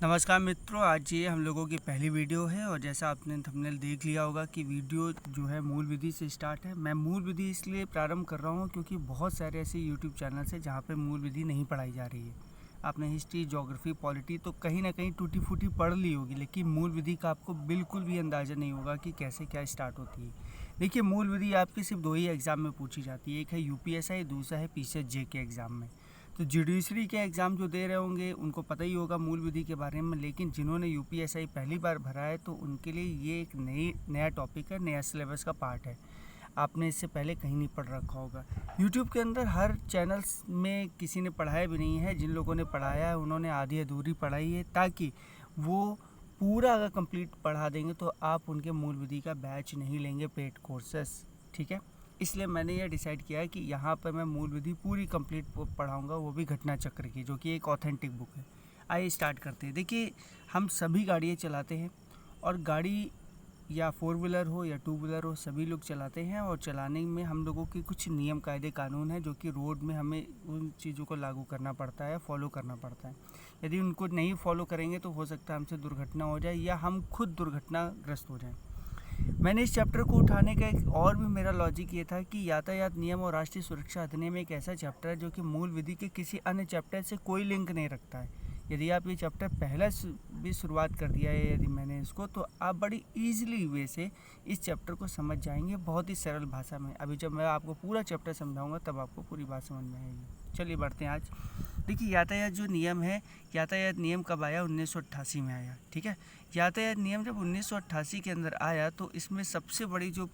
नमस्कार मित्रों, आज ये हम लोगों की पहली वीडियो है और जैसा आपने थंबनेल देख लिया होगा कि वीडियो जो है मूल विधि से स्टार्ट है। मैं मूल विधि इसलिए प्रारंभ कर रहा हूँ क्योंकि बहुत सारे ऐसे यूट्यूब चैनल्स हैं जहाँ पे मूल विधि नहीं पढ़ाई जा रही है। आपने हिस्ट्री, ज्योग्राफी, पॉलिटी तो कहीं ना कहीं टूटी फूटी पढ़ ली होगी, लेकिन मूल विधि का आपको बिल्कुल भी अंदाज़ा नहीं होगा कि कैसे क्या स्टार्ट होती है। देखिए, मूल विधि आपकी सिर्फ 2 ही एग्ज़ाम में पूछी जाती है, एक है UPSI, दूसरा है PCSJ के एग्ज़ाम में। तो जुडिशरी के एग्ज़ाम जो दे रहे होंगे उनको पता ही होगा मूल विधि के बारे में, लेकिन जिन्होंने UPSI पहली बार भरा है तो उनके लिए ये एक नया टॉपिक है, नया सिलेबस का पार्ट है। आपने इससे पहले कहीं नहीं पढ़ रखा होगा। यूट्यूब के अंदर हर चैनल्स में किसी ने पढ़ाया भी नहीं है। जिन लोगों ने पढ़ाया है उन्होंने आधी अधूरी पढ़ाई है, ताकि वो पूरा अगर कंप्लीट पढ़ा देंगे तो आप उनके मूल विधि का बैच नहीं लेंगे, पेड कोर्सेस। ठीक है, इसलिए मैंने ये डिसाइड किया है कि यहाँ पर मैं मूल विधि पूरी कंप्लीट पढ़ाऊँगा, वो भी घटना चक्र की, जो कि एक ऑथेंटिक बुक है। आइए स्टार्ट करते हैं। देखिए, हम सभी गाड़ियाँ चलाते हैं और गाड़ी या 4 व्हीलर हो या 2 व्हीलर हो, सभी लोग चलाते हैं और चलाने में हम लोगों के कुछ नियम कायदे कानून हैं जो कि रोड में हमें उन चीज़ों को लागू करना पड़ता है, फॉलो करना पड़ता है। यदि उनको नहीं फॉलो करेंगे तो हो सकता है हमसे दुर्घटना हो जाए या हम खुद दुर्घटनाग्रस्त हो जाएं। मैंने इस चैप्टर को उठाने का एक और भी मेरा लॉजिक ये था कि यातायात नियम और राष्ट्रीय सुरक्षा अधिनियम एक ऐसा चैप्टर है जो कि मूल विधि के किसी अन्य चैप्टर से कोई लिंक नहीं रखता है। यदि आप ये चैप्टर पहला भी शुरुआत कर दिया है यदि मैंने इसको, तो आप बड़ी ईजिली वे से इस चैप्टर को समझ जाएंगे, बहुत ही सरल भाषा में। अभी जब मैं आपको पूरा चैप्टर समझाऊंगा तब आपको पूरी बात समझ में आएगी। चलिए बढ़ते हैं आज। देखिए, यातायात जो नियम है, यातायात नियम कब आया? 1988 में आया। ठीक है, यातायात नियम जब 1988 के अंदर आया तो इसमें सबसे बड़ी जो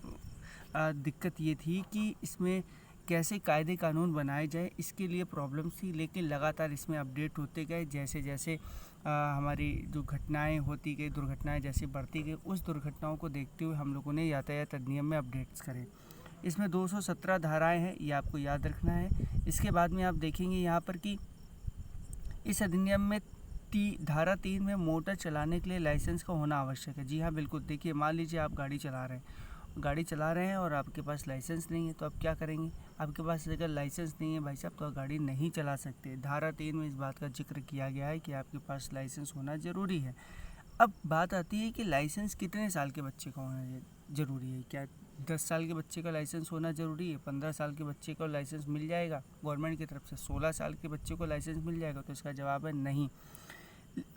दिक्कत ये थी कि इसमें कैसे कायदे कानून बनाए जाए, इसके लिए प्रॉब्लम थी। लेकिन लगातार इसमें अपडेट होते गए, जैसे जैसे हमारी जो घटनाएं होती गई, दुर्घटनाएं जैसे बढ़ती गई, उस दुर्घटनाओं को देखते हुए हम लोगों ने यातायात अधिनियम में अपडेट्स करे। इसमें 217 धाराएं हैं, ये आपको याद रखना है। इसके बाद में आप देखेंगे यहाँ पर कि इस अधिनियम में धारा 3 में मोटर चलाने के लिए लाइसेंस का होना आवश्यक है। जी हाँ, बिल्कुल। देखिए, मान लीजिए आप गाड़ी चला रहे हैं और आपके पास लाइसेंस नहीं है, तो आप क्या करेंगे? आपके पास अगर लाइसेंस नहीं है भाई साहब, तो आप गाड़ी नहीं चला सकते। धारा 3 में इस बात का जिक्र किया गया है कि आपके पास लाइसेंस होना ज़रूरी है। अब बात आती है कि लाइसेंस कितने साल के बच्चे का होना ज़रूरी है। क्या 10 साल के बच्चे का लाइसेंस होना ज़रूरी है? 15 साल के बच्चे को लाइसेंस मिल जाएगा गवर्नमेंट की तरफ से? 16 साल के बच्चे को लाइसेंस मिल जाएगा? तो इसका जवाब है नहीं।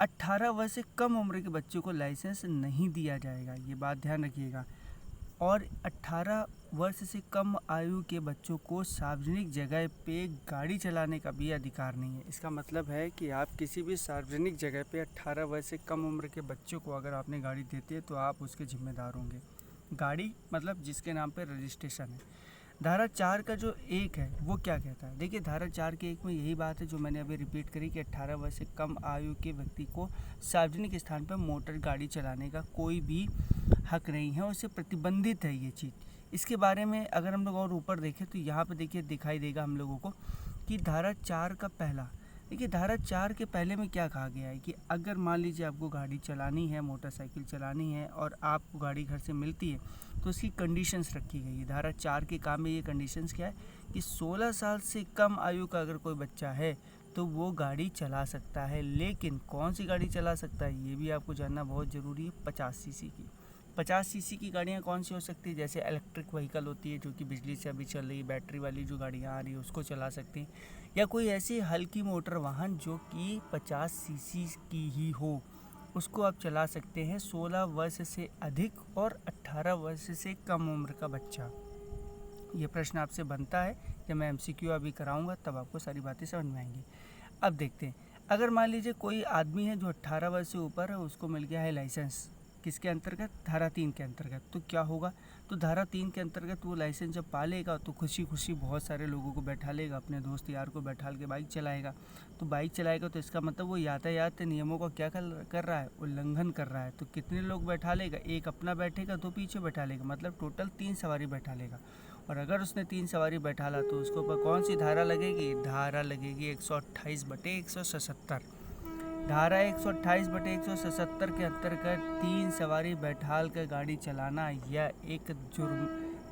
18 वर्ष से कम उम्र के बच्चों को लाइसेंस नहीं दिया जाएगा, ये बात ध्यान रखिएगा। और 18 वर्ष से कम आयु के बच्चों को सार्वजनिक जगह पे गाड़ी चलाने का भी अधिकार नहीं है। इसका मतलब है कि आप किसी भी सार्वजनिक जगह पे 18 वर्ष से कम उम्र के बच्चों को अगर आपने गाड़ी देते हैं तो आप उसके जिम्मेदार होंगे। गाड़ी मतलब जिसके नाम पे रजिस्ट्रेशन है। धारा 4 का जो 1 है वो क्या कहता है? देखिए, धारा 4 के 1 में यही बात है जो मैंने अभी रिपीट करी कि 18 वर्ष से कम आयु के व्यक्ति को सार्वजनिक स्थान पर मोटर गाड़ी चलाने का कोई भी हक नहीं है, उससे प्रतिबंधित है ये चीज़। इसके बारे में अगर हम लोग और ऊपर देखें तो यहाँ पे देखिए दिखाई देगा हम लोगों को कि धारा 4 का पहला, देखिए धारा 4 के पहले में क्या कहा गया है कि अगर मान लीजिए आपको गाड़ी चलानी है, मोटरसाइकिल चलानी है और आपको गाड़ी घर से मिलती है तो उसकी कंडीशंस रखी गई है। धारा 4 के काम में ये कंडीशंस क्या है कि 16 साल से कम आयु का अगर कोई बच्चा है तो वो गाड़ी चला सकता है। लेकिन कौन सी गाड़ी चला सकता है ये भी आपको जानना बहुत ज़रूरी है। 50 सीसी की 50 सीसी की गाड़ियाँ कौन सी हो सकती है? जैसे इलेक्ट्रिक व्हीकल होती है जो कि बिजली से अभी चल रही, बैटरी वाली जो गाड़ियाँ आ रही है उसको चला सकते हैं, या कोई ऐसी हल्की मोटर वाहन जो कि 50 सीसी की ही हो उसको आप चला सकते हैं। 16 वर्ष से अधिक और 18 वर्ष से कम उम्र का बच्चा। ये प्रश्न आपसे बनता है, जब मैं MCQ अभी कराऊंगा तब आपको सारी बातें समझ में आएंगी। अब देखते हैं, अगर मान लीजिए कोई आदमी है जो 18 वर्ष से ऊपर है, उसको मिल गया है लाइसेंस, किसके अंतर्गत? धारा 3 के अंतर्गत। तो क्या होगा? तो धारा 3 के अंतर्गत वो लाइसेंस जब पालेगा तो खुशी खुशी बहुत सारे लोगों को बैठा लेगा, अपने दोस्त यार को बैठा के बाइक चलाएगा। तो बाइक चलाएगा तो इसका मतलब वो यातायात नियमों का क्या कर रहा है? उल्लंघन कर रहा है। तो कितने लोग बैठा लेगा? एक अपना बैठेगा, 2 पीछे बैठा लेगा, मतलब टोटल 3 सवारी बैठा लेगा। और अगर उसने 3 सवारी बैठा ला तो उसके ऊपर कौन सी धारा लगेगी? धारा लगेगी 128/177। धारा 128/177 के अंतर्गत 3 सवारी बैठाल कर गाड़ी चलाना यह एक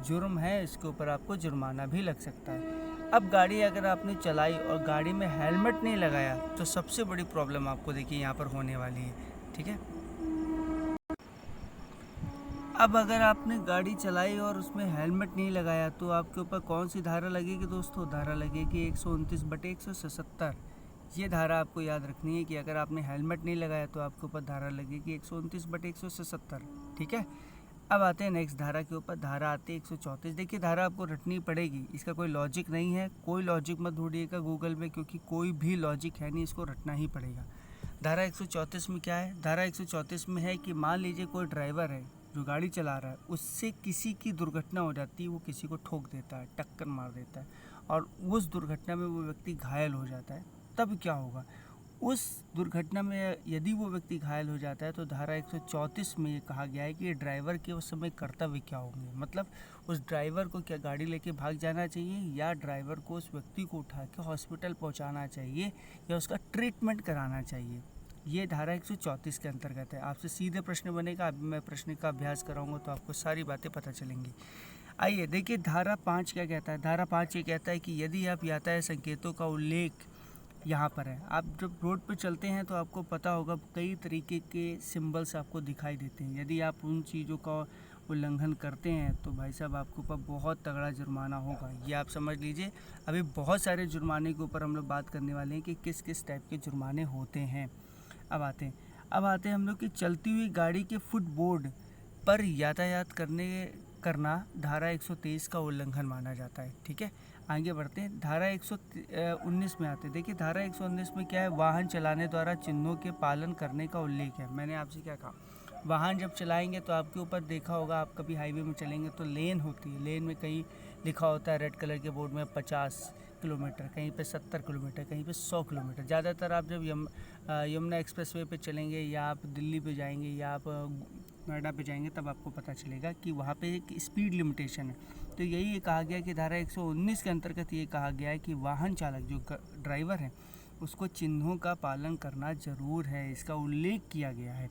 जुर्म है। इसके ऊपर आपको जुर्माना भी लग सकता है। अब गाड़ी अगर आपने चलाई और गाड़ी में हेलमेट नहीं लगाया तो सबसे बड़ी प्रॉब्लम आपको देखिए यहाँ पर होने वाली है, ठीक है। अब अगर आपने गाड़ी चलाई और उसमें हेलमेट नहीं लगाया तो आपके ऊपर कौन सी धारा लगेगी दोस्तों? धारा लगेगी 129/177। ये धारा आपको याद रखनी है कि अगर आपने हेलमेट नहीं लगाया तो आपके ऊपर धारा लगेगी 129/177, ठीक है। अब आते हैं नेक्स्ट धारा के ऊपर, धारा आती है 134। देखिए धारा आपको रटनी पड़ेगी, इसका कोई लॉजिक नहीं है, कोई लॉजिक मत ढूंढिएगा गूगल में, क्योंकि कोई भी लॉजिक है नहीं, इसको रटना ही पड़ेगा। धारा 134 में क्या है? धारा 134 में है कि मान लीजिए कोई ड्राइवर है जो गाड़ी चला रहा है, उससे किसी की दुर्घटना हो जाती है, वो किसी को ठोक देता है, टक्कर मार देता है और उस दुर्घटना में वो व्यक्ति घायल हो जाता है, तब क्या होगा? उस दुर्घटना में यदि वो व्यक्ति घायल हो जाता है तो धारा 134 में ये कहा गया है कि ड्राइवर के उस समय कर्तव्य क्या होंगे। मतलब उस ड्राइवर को क्या गाड़ी लेके भाग जाना चाहिए या ड्राइवर को उस व्यक्ति को उठा के हॉस्पिटल पहुंचाना चाहिए या उसका ट्रीटमेंट कराना चाहिए। ये धारा 134 के अंतर्गत है। आपसे सीधे प्रश्न बनेगा, अभी मैं प्रश्न का अभ्यास कराऊंगा तो आपको सारी बातें पता चलेंगी। आइए देखिए धारा 5 क्या कहता है। धारा 5 ये कहता है कि यदि आप यातायात संकेतों का उल्लेख यहाँ पर है, आप जब रोड पर चलते हैं तो आपको पता होगा कई तरीके के सिंबल्स आपको दिखाई देते हैं। यदि आप उन चीज़ों का उल्लंघन करते हैं तो भाई साहब आपके ऊपर बहुत तगड़ा जुर्माना होगा। ये आप समझ लीजिए। अभी बहुत सारे जुर्माने के ऊपर हम लोग बात करने वाले हैं कि किस किस टाइप के जुर्माने होते हैं। अब आते हैं हम लोग कि चलती हुई गाड़ी के फुटबोर्ड पर यातायात करना धारा 123 का उल्लंघन माना जाता है, ठीक है। आगे बढ़ते हैं, धारा 119 में आते हैं। देखिए धारा 119 में क्या है? वाहन चलाने द्वारा चिन्हों के पालन करने का उल्लेख है। मैंने आपसे क्या कहा? वाहन जब चलाएंगे तो आपके ऊपर देखा होगा, आप कभी हाईवे में चलेंगे तो लेन होती है, लेन में कहीं लिखा होता है रेड कलर के बोर्ड में 50 किलोमीटर, कहीं पे 70 किलोमीटर, कहीं पे 100 किलोमीटर। ज़्यादातर आप जब यमुना एक्सप्रेसवे पे चलेंगे या आप दिल्ली पे जाएंगे या आप नोएडा पे जाएंगे तब आपको पता चलेगा कि वहाँ पे एक स्पीड लिमिटेशन है। तो यही कहा गया कि धारा 119 के अंतर्गत ये कहा गया है कि वाहन चालक जो ड्राइवर है उसको चिन्हों का पालन करना ज़रूर है, इसका उल्लेख किया गया है।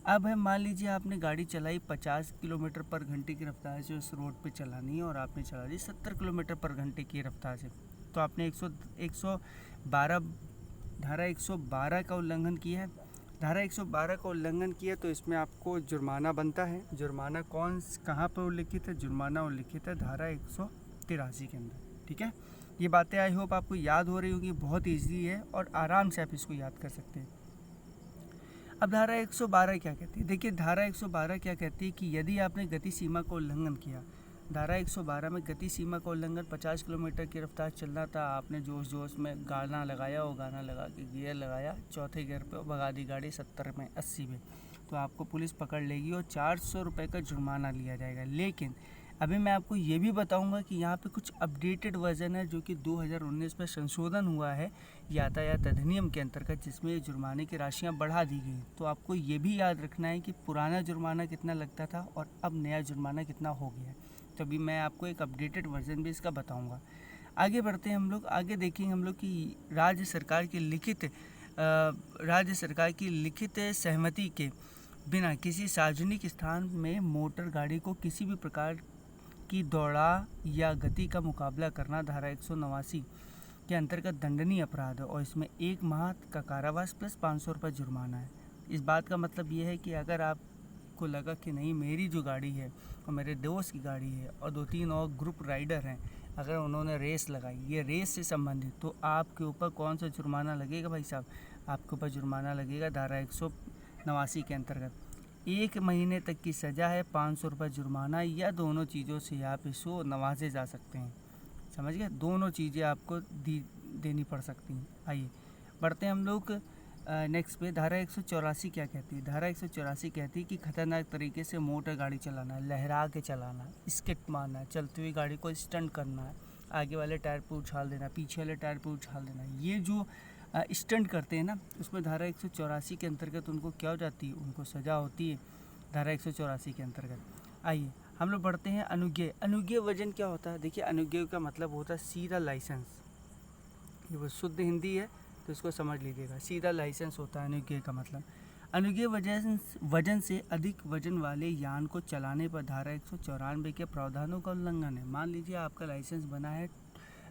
अब है मान लीजिए आपने गाड़ी चलाई 50 किलोमीटर पर घंटे की रफ्तार से उस रोड पे चलानी है और आपने चला दी 70 किलोमीटर पर घंटे की रफ्तार से, तो आपने 112 धारा 112 का उल्लंघन किया है। धारा 112 का उल्लंघन किया तो इसमें आपको जुर्माना बनता है। जुर्माना कहाँ पर उल्लिखित है? जुर्माना उल्लिखित है धारा 183 के अंदर, ठीक है। ये बातें आई होप आपको याद हो रही होगी, बहुत ईजी है और आराम से आप इसको याद कर सकते हैं। अब धारा 112 क्या कहती है? देखिए धारा 112 क्या कहती है कि यदि आपने गति सीमा का उल्लंघन किया, धारा 112 में गति सीमा का उल्लंघन 50 किलोमीटर की रफ्तार चलना था, आपने जोश जोश में गाना लगाया और गाना लगा के गियर लगाया, चौथे गियर पे भगा दी गाड़ी 70 में 80 में, तो आपको पुलिस पकड़ लेगी और 400 रुपये का जुर्माना लिया जाएगा। लेकिन अभी मैं आपको ये भी बताऊंगा कि यहाँ पे कुछ अपडेटेड वर्जन है जो कि 2019 में संशोधन हुआ है यातायात अधिनियम के अंतर्गत, जिसमें ये जुर्माने की राशियाँ बढ़ा दी गई। तो आपको ये भी याद रखना है कि पुराना जुर्माना कितना लगता था और अब नया जुर्माना कितना हो गया है। तो अभी मैं आपको एक अपडेटेड वर्जन भी इसका बताऊंगा। आगे बढ़ते हैं हम लोग, आगे देखेंगे हम लोग कि राज्य सरकार की लिखित सहमति के बिना किसी सार्वजनिक स्थान में मोटर गाड़ी को किसी भी प्रकार की दौड़ा या गति का मुकाबला करना धारा 189 के अंतर्गत दंडनीय अपराध है और इसमें 1 माह का कारावास प्लस 500 रुपये जुर्माना है। इस बात का मतलब ये है कि अगर आपको लगा कि नहीं मेरी जो गाड़ी है और मेरे दोस्त की गाड़ी है और 2-3 और ग्रुप राइडर हैं, अगर उन्होंने रेस लगाई, ये रेस से संबंधित, तो आपके ऊपर कौन सा जुर्माना लगेगा भाई साहब? आपके ऊपर जुर्माना लगेगा धारा 189 के अंतर्गत 1 महीने तक की सज़ा है, 500 रुपये जुर्माना, या दोनों चीज़ों से आप इसको नवाजे जा सकते हैं। समझ गए? दोनों चीज़ें आपको देनी पड़ सकती हैं। आइए बढ़ते हैं हम लोग नेक्स्ट पे। धारा 184 क्या कहती है? धारा 184 कहती है कि खतरनाक तरीके से मोटर गाड़ी चलाना, लहरा के चलाना, स्किट मारना, चलती हुई गाड़ी को स्टंट करना, आगे वाले टायर पर उछाल देना, पीछे वाले टायर पर उछाल देना, ये जो स्टंट करते हैं ना, उसमें धारा 184 के अंतर्गत उनको क्या हो जाती है? उनको सज़ा होती है धारा 184 के अंतर्गत। आइए हम लोग बढ़ते हैं अनुज्ञेय। अनुज्ञेय वजन क्या होता है? देखिए अनुज्ञेय का मतलब होता है सीधा लाइसेंस। ये वो शुद्ध हिंदी है तो इसको समझ लीजिएगा, सीधा लाइसेंस होता है अनुज्ञेय का मतलब। अनुज्ञेय वजन से अधिक वजन वाले यान को चलाने पर धारा 194 के प्रावधानों का उल्लंघन है। मान लीजिए आपका लाइसेंस बना है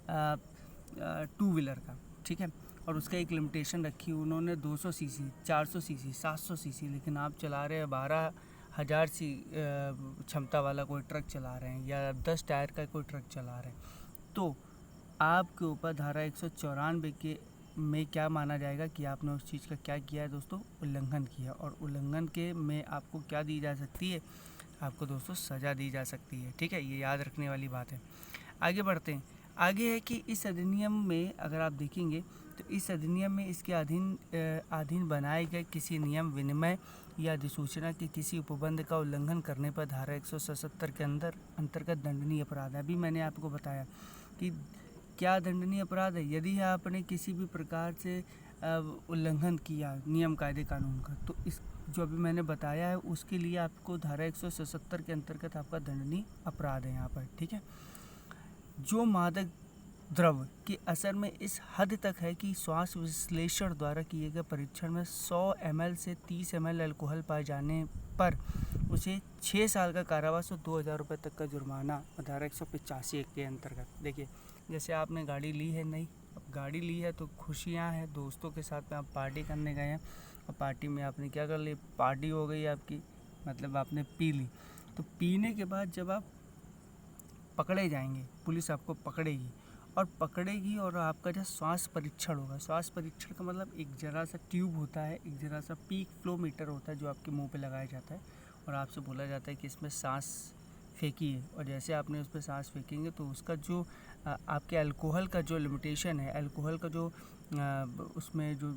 टू व्हीलर का, ठीक है, और उसका एक लिमिटेशन रखी उन्होंने 200 सीसी, 400 सीसी, 700 सीसी, लेकिन आप चला रहे हैं 12,000 सी क्षमता वाला कोई ट्रक चला रहे हैं या 10 टायर का कोई ट्रक चला रहे हैं, तो आपके ऊपर धारा 194 के में क्या माना जाएगा कि आपने उस चीज़ का क्या किया है दोस्तों, उल्लंघन किया, और उल्लंघन के में आपको क्या दी जा सकती है, आपको दोस्तों सज़ा दी जा सकती है, ठीक है, ये याद रखने वाली बात है। आगे बढ़ते हैं। आगे है कि इस अधिनियम में अगर आप देखेंगे तो इस अधिनियम में इसके अधीन बनाए गए किसी नियम, विनिमय या अधिसूचना के किसी उपबंध का उल्लंघन करने पर धारा 177 के अंतर्गत दंडनीय अपराध है। अभी मैंने आपको बताया कि क्या दंडनीय अपराध है। यदि आपने किसी भी प्रकार से उल्लंघन किया नियम, कायदे, कानून का, तो इस जो अभी मैंने बताया है उसके लिए आपको धारा 177 के अंतर्गत आपका दंडनीय अपराध है यहाँ पर, ठीक है। जो मादक द्रव्य के असर में इस हद तक है कि श्वास विश्लेषण द्वारा किए गए परीक्षण में 100 ml से 30 ml अल्कोहल पाए जाने पर उसे 6 साल का कारावास और 2,000 रुपये तक का जुर्माना धारा 185 के अंतर्गत। देखिए, जैसे आपने गाड़ी ली है, नहीं, अब गाड़ी ली है तो खुशियाँ हैं, दोस्तों के साथ में आप पार्टी करने गए हैं और पार्टी में आपने क्या कर ली, पार्टी हो गई आपकी, मतलब आपने पी ली। तो पीने के बाद जब आप पकड़े जाएंगे, पुलिस आपको पकड़ेगी और आपका जो श्वास परीक्षण होगा, श्वास परीक्षण का मतलब एक जरा सा ट्यूब होता है, एक जरा सा पीक फ्लो मीटर होता है जो आपके मुंह पे लगाया जाता है और आपसे बोला जाता है कि इसमें सांस फेंकिए, और जैसे आपने उस पर सांस फेंकेंगे तो उसका जो आपके अल्कोहल का जो लिमिटेशन है, अल्कोहल का जो उसमें जो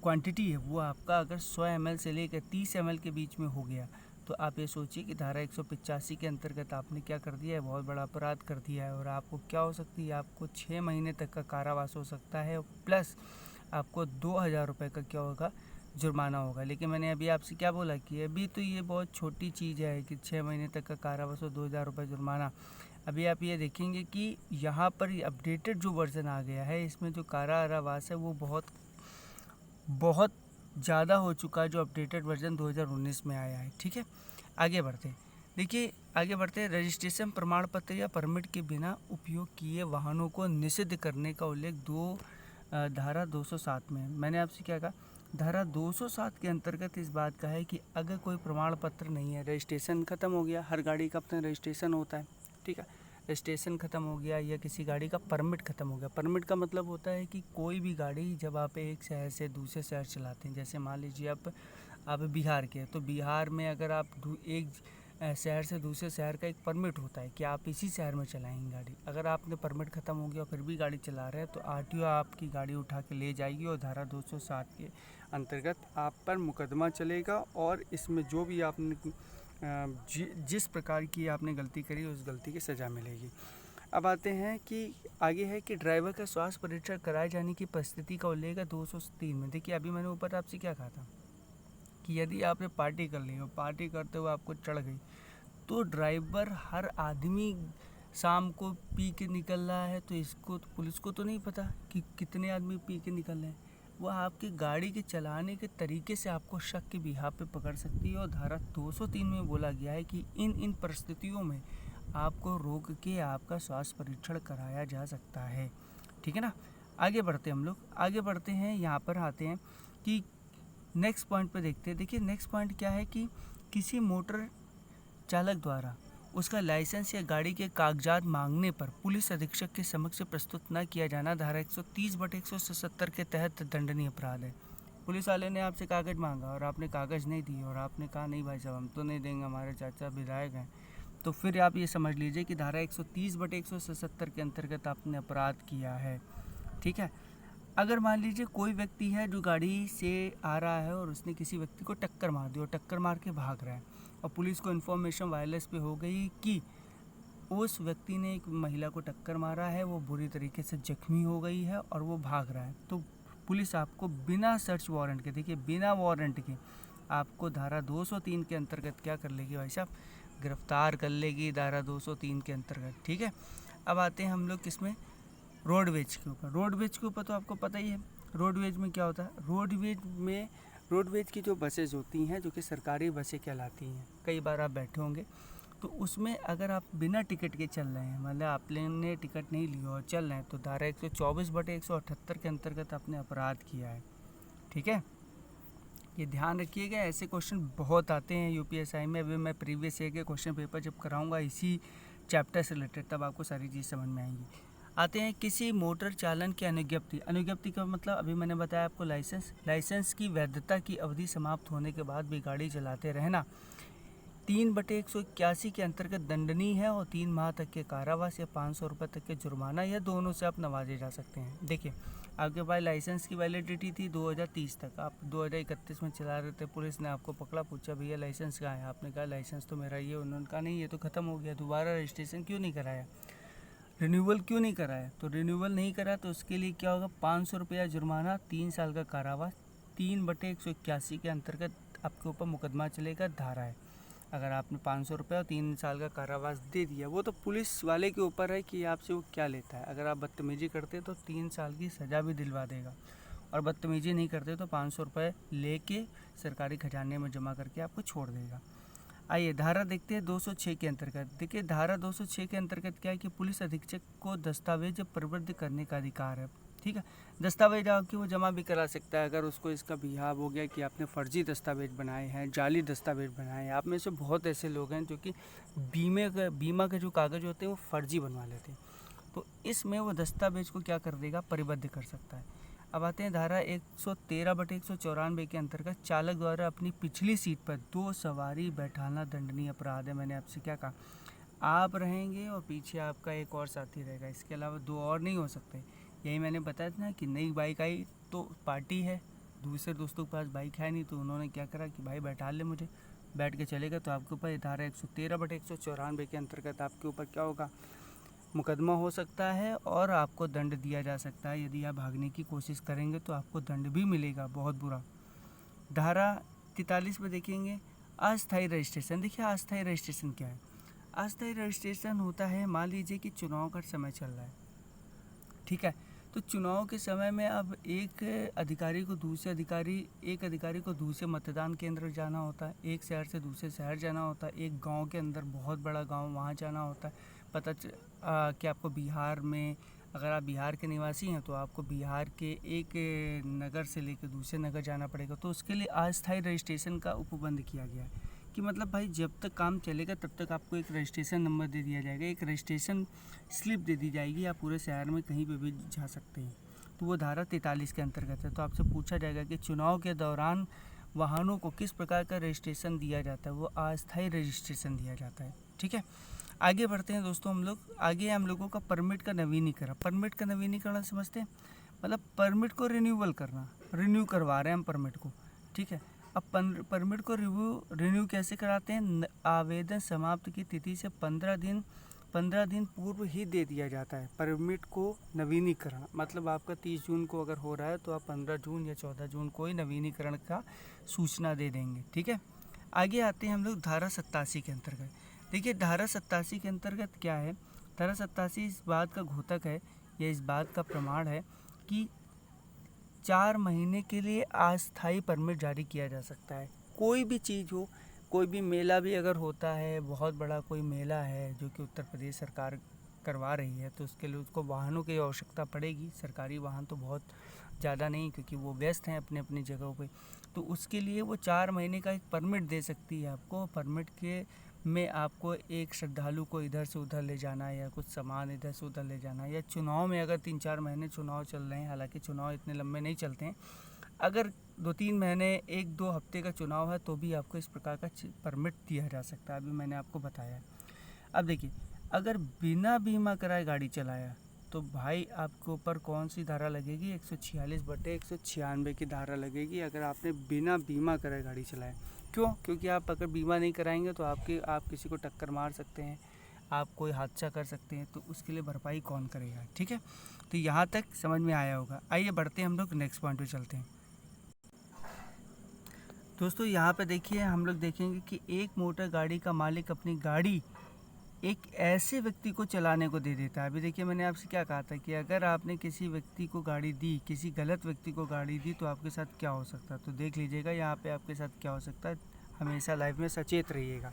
क्वांटिटी है वो आपका अगर 100 ml से लेकर 30 ml के बीच में हो गया तो आप ये सोचिए कि धारा 185 के अंतर्गत आपने क्या कर दिया है, बहुत बड़ा अपराध कर दिया है, और आपको क्या हो सकती है, आपको 6 महीने तक का कारावास हो सकता है, प्लस आपको 2,000 रुपये का क्या होगा, जुर्माना होगा। लेकिन मैंने अभी आपसे क्या बोला कि अभी तो ये बहुत छोटी चीज़ है कि 6 महीने तक का कारावास और 2,000 रुपये जुर्माना। अभी आप ये देखेंगे कि यहाँ पर अपडेटेड जो वर्जन आ गया है, इसमें जो कारावास है वो बहुत ज़्यादा हो चुका है, जो अपडेटेड वर्जन 2019 में आया है, ठीक है। आगे बढ़ते रजिस्ट्रेशन प्रमाण पत्र या परमिट के बिना उपयोग किए वाहनों को निषिद्ध करने का उल्लेख धारा 207 में। मैंने आपसे क्या कहा, धारा 207 के अंतर्गत इस बात का है कि अगर कोई प्रमाण पत्र नहीं है, रजिस्ट्रेशन ख़त्म हो गया, हर गाड़ी का अपना रजिस्ट्रेशन होता है, ठीक है, रजिस्ट्रेशन ख़त्म हो गया या किसी गाड़ी का परमिट ख़त्म हो गया। परमिट का मतलब होता है कि कोई भी गाड़ी जब आप एक शहर से दूसरे शहर चलाते हैं, जैसे मान लीजिए आप बिहार के, तो बिहार में अगर आप एक शहर से दूसरे शहर का एक परमिट होता है कि आप इसी शहर में चलाएंगे गाड़ी, अगर आपने परमिट ख़त्म हो गया और फिर भी गाड़ी चला रहे हैं तो आरटीओ आपकी गाड़ी उठा के ले जाएगी और धारा 207 के अंतर्गत आप पर मुकदमा चलेगा, और इसमें जो भी आपने जिस प्रकार की आपने गलती करी उस गलती की सज़ा मिलेगी। अब आते हैं कि आगे है कि ड्राइवर का स्वास्थ्य परीक्षण कराए जाने की परिस्थिति का उल्लेख है 203 में। देखिए, अभी मैंने ऊपर आपसे क्या कहा था कि यदि आपने पार्टी कर ली और पार्टी करते हुए आपको चढ़ गई, तो ड्राइवर, हर आदमी शाम को पी के निकल रहा है, तो इसको तो पुलिस को तो नहीं पता कि कितने आदमी पी के निकल रहे हैं, वह आपकी गाड़ी के चलाने के तरीके से आपको शक के बिहाफ पे पकड़ सकती है। और धारा 203 में बोला गया है कि इन परिस्थितियों में आपको रोक के आपका स्वास्थ्य परीक्षण कराया जा सकता है, ठीक है ना। आगे बढ़ते हैं, यहाँ पर आते हैं कि नेक्स्ट पॉइंट पे देखते हैं। देखिए, नेक्स्ट पॉइंट क्या है कि किसी मोटर चालक द्वारा उसका लाइसेंस या गाड़ी के कागजात मांगने पर पुलिस अधीक्षक के समक्ष प्रस्तुत न किया जाना धारा 130/177 के तहत दंडनीय अपराध है। पुलिस वाले ने आपसे कागज़ मांगा और आपने कागज़ नहीं दिए और आपने कहा नहीं भाई साहब हम तो नहीं देंगे, हमारे चाचा विधायक हैं, तो फिर आप ये समझ लीजिए कि धारा 130/177 के अंतर्गत आपने अपराध किया है, ठीक है। अगर मान लीजिए कोई व्यक्ति है जो गाड़ी से आ रहा है और उसने किसी व्यक्ति को टक्कर मार दी और टक्कर मार के भाग रहा है, और पुलिस को इन्फॉर्मेशन वायरलेस पे हो गई कि उस व्यक्ति ने एक महिला को टक्कर मारा है, वो बुरी तरीके से जख्मी हो गई है और वो भाग रहा है, तो पुलिस आपको बिना सर्च वारंट के, देखिए बिना वारंट के, आपको धारा 203 के अंतर्गत क्या कर लेगी भाई साहब, गिरफ्तार कर लेगी, धारा 203 के अंतर्गत, ठीक है। अब आते हैं हम लोग किसमें, रोडवेज के ऊपर। रोडवेज के ऊपर तो आपको पता ही है रोडवेज में क्या होता है। रोडवेज की जो बसेज होती हैं, जो कि सरकारी बसें कहलाती हैं, कई बार आप बैठे होंगे तो उसमें अगर आप बिना टिकट के चल रहे हैं, मतलब आपने टिकट नहीं लिया और चल रहे हैं, तो धारा 124/178 के अंतर्गत आपने अपराध किया है। ठीक है, ये ध्यान रखिएगा। ऐसे क्वेश्चन बहुत आते हैं यूपीएसआई में। अभी मैं प्रीवियस ईयर के क्वेश्चन पेपर जब कराऊंगा इसी चैप्टर से रिलेटेड, तब आपको सारी चीज़ समझ में आएंगी। आते हैं किसी मोटर चालन की अनुज्ञप्ति। अनुज्ञप्ति का मतलब अभी मैंने बताया आपको लाइसेंस की वैधता की अवधि समाप्त होने के बाद भी गाड़ी चलाते रहना 3/181 के अंतर्गत दंडनीय है और 3 माह तक के कारावास या 500 रुपये तक के जुर्माना या दोनों से आप नवाजे जा सकते हैं। देखिए, आपके पास लाइसेंस की वैलिडिटी थी 2030 तक, आप 2031 में चला रहे थे, पुलिस ने आपको पकड़ा, पूछा भैया लाइसेंस कहाँ है, आपने कहा लाइसेंस तो मेरा ये, उन्होंने कहा नहीं ये तो ख़त्म हो गया, दोबारा रजिस्ट्रेशन क्यों नहीं कराया, रिन्यूअल क्यों नहीं कराया, तो रिन्यूअल नहीं करा तो उसके लिए क्या होगा, 500 रुपया जुर्माना, 3 साल का कारावास, 3/181 के अंतर्गत आपके ऊपर मुकदमा चलेगा, धारा है। अगर आपने 500 रुपये और 3 साल का कारावास दे दिया, वो तो पुलिस वाले के ऊपर है कि आपसे वो क्या लेता है। अगर आप बदतमीजी करते तो 3 साल की सज़ा भी दिलवा देगा, और बदतमीजी नहीं करते तो 500 रुपये लेके सरकारी खजाने में जमा करके आपको छोड़ देगा। आइए धारा देखते हैं 206 के अंतर्गत। देखिए, धारा 206 के अंतर्गत क्या है कि पुलिस अधीक्षक को दस्तावेज प्रबद्ध करने का अधिकार है। ठीक है, दस्तावेज आपकी वो जमा भी करा सकता है अगर उसको इसका बिहाव हो गया कि आपने फर्जी दस्तावेज बनाए हैं, जाली दस्तावेज बनाए हैं। आप में से बहुत ऐसे लोग हैं जो कि बीमा के जो कागज़ होते हैं वो फर्जी बनवा लेते हैं, तो इसमें वो दस्तावेज को क्या कर देगा, परिबद्ध कर सकता है। अब आते हैं धारा 113/194 के अंतर्गत, चालक द्वारा अपनी पिछली सीट पर 2 सवारी बैठाना दंडनीय अपराध है। मैंने आपसे क्या कहा, आप रहेंगे और पीछे आपका एक और साथी रहेगा, इसके अलावा 2 और नहीं हो सकते। यही मैंने बताया था ना कि नई बाइक आई तो पार्टी है, दूसरे दोस्तों के पास बाइक है नहीं, तो उन्होंने क्या करा कि भाई बैठा ले मुझे, बैठ के चलेगा, तो आपके ऊपर धारा 113/194 के अंतर्गत आपके ऊपर क्या होगा, मुकदमा हो सकता है और आपको दंड दिया जा सकता है। यदि आप भागने की कोशिश करेंगे तो आपको दंड भी मिलेगा, बहुत बुरा। धारा 43 में देखेंगे अस्थायी रजिस्ट्रेशन। देखिए, अस्थायी रजिस्ट्रेशन क्या है, अस्थायी रजिस्ट्रेशन होता है, मान लीजिए कि चुनाव का समय चल रहा है, ठीक है, तो चुनाव के समय में अब एक अधिकारी को दूसरे मतदान केंद्र जाना होता है, एक शहर से दूसरे शहर जाना होता है, एक गांव के अंदर बहुत बड़ा गांव वहाँ जाना होता है। कि आपको बिहार में, अगर आप बिहार के निवासी हैं तो आपको बिहार के एक नगर से लेकर दूसरे नगर जाना पड़ेगा, तो उसके लिए अस्थायी रजिस्ट्रेशन का उपबंध किया गया है कि मतलब भाई जब तक काम चलेगा तब तक आपको एक रजिस्ट्रेशन नंबर दे दिया जाएगा, एक रजिस्ट्रेशन स्लिप दे दी जाएगी, आप पूरे शहर में कहीं पे भी जा सकते हैं। तो वो धारा 43 के अंतर्गत है। तो आपसे पूछा जाएगा कि चुनाव के दौरान वाहनों को किस प्रकार का रजिस्ट्रेशन दिया जाता है, वो अस्थायी रजिस्ट्रेशन दिया जाता है। ठीक है, आगे बढ़ते हैं दोस्तों। हम लोगों का परमिट का नवीनीकरण समझते हैं, मतलब परमिट को रिन्यू करवा रहे हैं हम परमिट को। ठीक है, अब परमिट को रिन्यू कैसे कराते हैं, आवेदन समाप्त की तिथि से 15 दिन पूर्व ही दे दिया जाता है परमिट को नवीनीकरण। मतलब आपका 30 जून को अगर हो रहा है तो आप 15 जून या 14 जून को ही नवीनीकरण का सूचना दे देंगे। ठीक है, आगे आते हैं हम लोग धारा 87 के अंतर्गत। देखिए, धारा 87 के अंतर्गत क्या है, धारा 87 इस बात का घोतक है या इस बात का प्रमाण है कि 4 महीने के लिए अस्थायी परमिट जारी किया जा सकता है। कोई भी चीज़ हो, कोई भी मेला भी अगर होता है, बहुत बड़ा कोई मेला है जो कि उत्तर प्रदेश सरकार करवा रही है, तो उसके लिए उसको वाहनों की आवश्यकता पड़ेगी। सरकारी वाहन तो बहुत ज़्यादा नहीं, क्योंकि वो व्यस्त हैं अपने अपनी जगहों पे, तो उसके लिए वो 4 महीने का एक परमिट दे सकती है आपको। परमिट के में आपको एक श्रद्धालु को इधर से उधर ले जाना है या कुछ सामान इधर से उधर ले जाना है, या चुनाव में अगर 3-4 महीने चुनाव चल रहे हैं, हालांकि चुनाव इतने लंबे नहीं चलते हैं, अगर 2-3 महीने 1-2 हफ्ते का चुनाव है तो भी आपको इस प्रकार का परमिट दिया जा सकता है। अभी मैंने आपको बताया। अब देखिए, अगर बिना बीमा कराए गाड़ी चलाया तो भाई आपके ऊपर कौन सी धारा लगेगी, 146/196 की धारा लगेगी अगर आपने बिना बीमा कराए गाड़ी चलाया। क्यों? क्योंकि आप अगर बीमा नहीं कराएंगे तो आप किसी को टक्कर मार सकते हैं, आप कोई हादसा कर सकते हैं, तो उसके लिए भरपाई कौन करेगा। ठीक है, तो यहाँ तक समझ में आया होगा। आइए बढ़ते हैं, हम लोग नेक्स्ट पॉइंट पे चलते हैं। दोस्तों, यहाँ पे देखिए, हम लोग देखेंगे कि एक मोटर गाड़ी का मालिक अपनी गाड़ी एक ऐसे व्यक्ति को चलाने को दे देता है। अभी देखिए, मैंने आपसे क्या कहा था कि अगर आपने किसी व्यक्ति को गाड़ी दी, किसी गलत व्यक्ति को गाड़ी दी, तो आपके साथ क्या हो सकता है। तो देख लीजिएगा यहाँ पे आपके साथ क्या हो सकता है, हमेशा लाइफ में सचेत रहिएगा।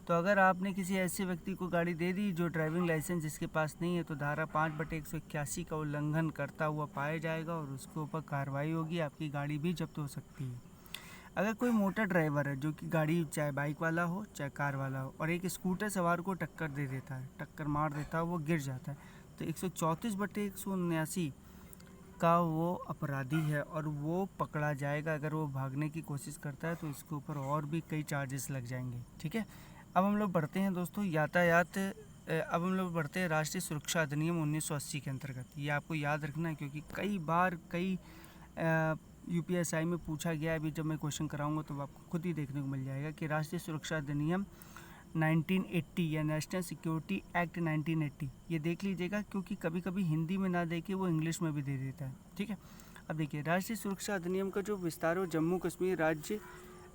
तो अगर आपने किसी ऐसे व्यक्ति को गाड़ी दे दी जो ड्राइविंग लाइसेंस जिसके पास नहीं है, तो धारा 5/181 का उल्लंघन करता हुआ पाया जाएगा और उसके ऊपर कार्रवाई होगी, आपकी गाड़ी भी जब्त हो सकती है। अगर कोई मोटर ड्राइवर है जो कि गाड़ी चाहे बाइक वाला हो चाहे कार वाला हो और एक स्कूटर सवार को टक्कर दे देता है, टक्कर मार देता है, वो गिर जाता है, तो 134/179 का वो अपराधी है और वो पकड़ा जाएगा। अगर वो भागने की कोशिश करता है तो इसके ऊपर और भी कई चार्जेस लग जाएंगे। ठीक है, अब हम लोग बढ़ते हैं दोस्तों यातायात अब हम लोग बढ़ते हैं राष्ट्रीय सुरक्षा अधिनियम 1980 के अंतर्गत। ये आपको याद रखना है क्योंकि कई बार कई यूपीएसआई में पूछा गया है। अभी जब मैं क्वेश्चन कराऊंगा तो आपको खुद ही देखने को मिल जाएगा कि राष्ट्रीय सुरक्षा अधिनियम 1980 या नेशनल सिक्योरिटी एक्ट 1980, ये देख लीजिएगा क्योंकि कभी कभी हिंदी में ना देके वो इंग्लिश में भी दे देता है। ठीक है, अब देखिए राष्ट्रीय सुरक्षा अधिनियम का जो विस्तार हो जम्मू कश्मीर राज्य,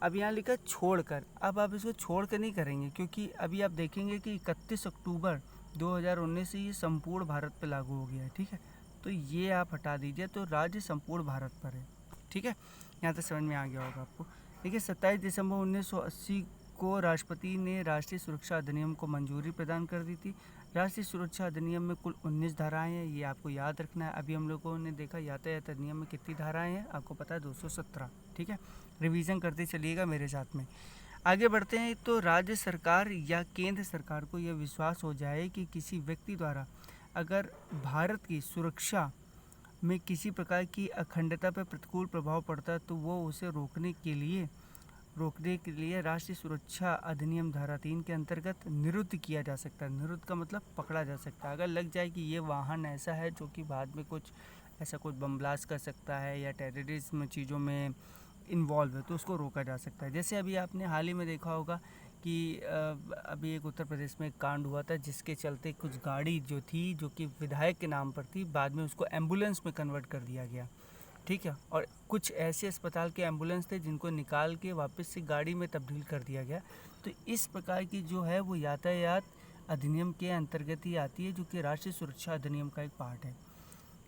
अब यहाँ लिखा छोड़कर, अब आप इसको छोड़ कर नहीं करेंगे क्योंकि अभी आप देखेंगे कि 31 अक्टूबर 2019 से ये संपूर्ण भारत पर लागू हो गया है। ठीक है, तो ये आप हटा दीजिए, तो राज्य संपूर्ण भारत पर है। ठीक है, यहाँ तक समझ में आ गया होगा आपको। देखिए 27 दिसंबर 1980 को राष्ट्रपति ने राष्ट्रीय सुरक्षा अधिनियम को मंजूरी प्रदान कर दी थी। राष्ट्रीय सुरक्षा अधिनियम में कुल 19 धाराएं हैं, ये आपको याद रखना है। अभी हम लोगों ने देखा यातायात अधिनियम में कितनी धाराएं हैं, आपको पता है 217। ठीक है, रिवीजन करते चलिएगा मेरे साथ में। आगे बढ़ते हैं, तो राज्य सरकार या केंद्र सरकार को यह विश्वास हो जाए कि किसी व्यक्ति द्वारा अगर भारत की सुरक्षा में किसी प्रकार की अखंडता पर प्रतिकूल प्रभाव पड़ता है तो वो उसे रोकने के लिए राष्ट्रीय सुरक्षा अधिनियम धारा 3 के अंतर्गत निरुद्ध किया जा सकता है। निरुद्ध का मतलब पकड़ा जा सकता है। अगर लग जाए कि ये वाहन ऐसा है जो कि बाद में कुछ ऐसा कुछ बम ब्लास्ट कर सकता है या टेररिज्म चीज़ों में इन्वॉल्व है, तो उसको रोका जा सकता है। जैसे अभी आपने हाल ही में देखा होगा कि अभी एक उत्तर प्रदेश में एक कांड हुआ था जिसके चलते कुछ गाड़ी जो थी जो कि विधायक के नाम पर थी, बाद में उसको एम्बुलेंस में कन्वर्ट कर दिया गया। ठीक है, और कुछ ऐसे अस्पताल के एम्बुलेंस थे जिनको निकाल के वापस से गाड़ी में तब्दील कर दिया गया। तो इस प्रकार की जो है वो यातायात अधिनियम के अंतर्गत ही आती है, जो कि राष्ट्रीय सुरक्षा अधिनियम का एक पार्ट है।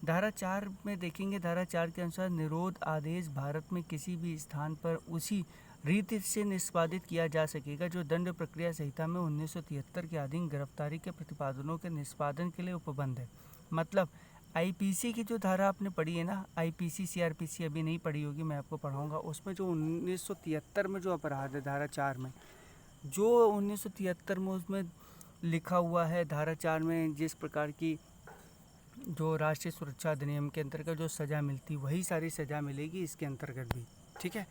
धारा 4 में देखेंगे, धारा 4 के अनुसार निरोध आदेश भारत में किसी भी स्थान पर उसी रीति से निष्पादित किया जा सकेगा जो दंड प्रक्रिया संहिता में 1973 के अधीन गिरफ्तारी के प्रतिपादनों के निष्पादन के लिए उपबंध है। मतलब आईपीसी की जो धारा आपने पढ़ी है ना, आईपीसी सीआरपीसी अभी नहीं पढ़ी होगी, मैं आपको पढ़ाऊंगा। उसमें जो 1973 में जो अपराध है धारा 4 में, जो 1973 में उसमें लिखा हुआ है धारा 4 में जिस प्रकार की जो राष्ट्रीय सुरक्षा अधिनियम के अंतर्गत जो सज़ा मिलती वही सारी सज़ा मिलेगी इसके अंतर्गत भी। ठीक है,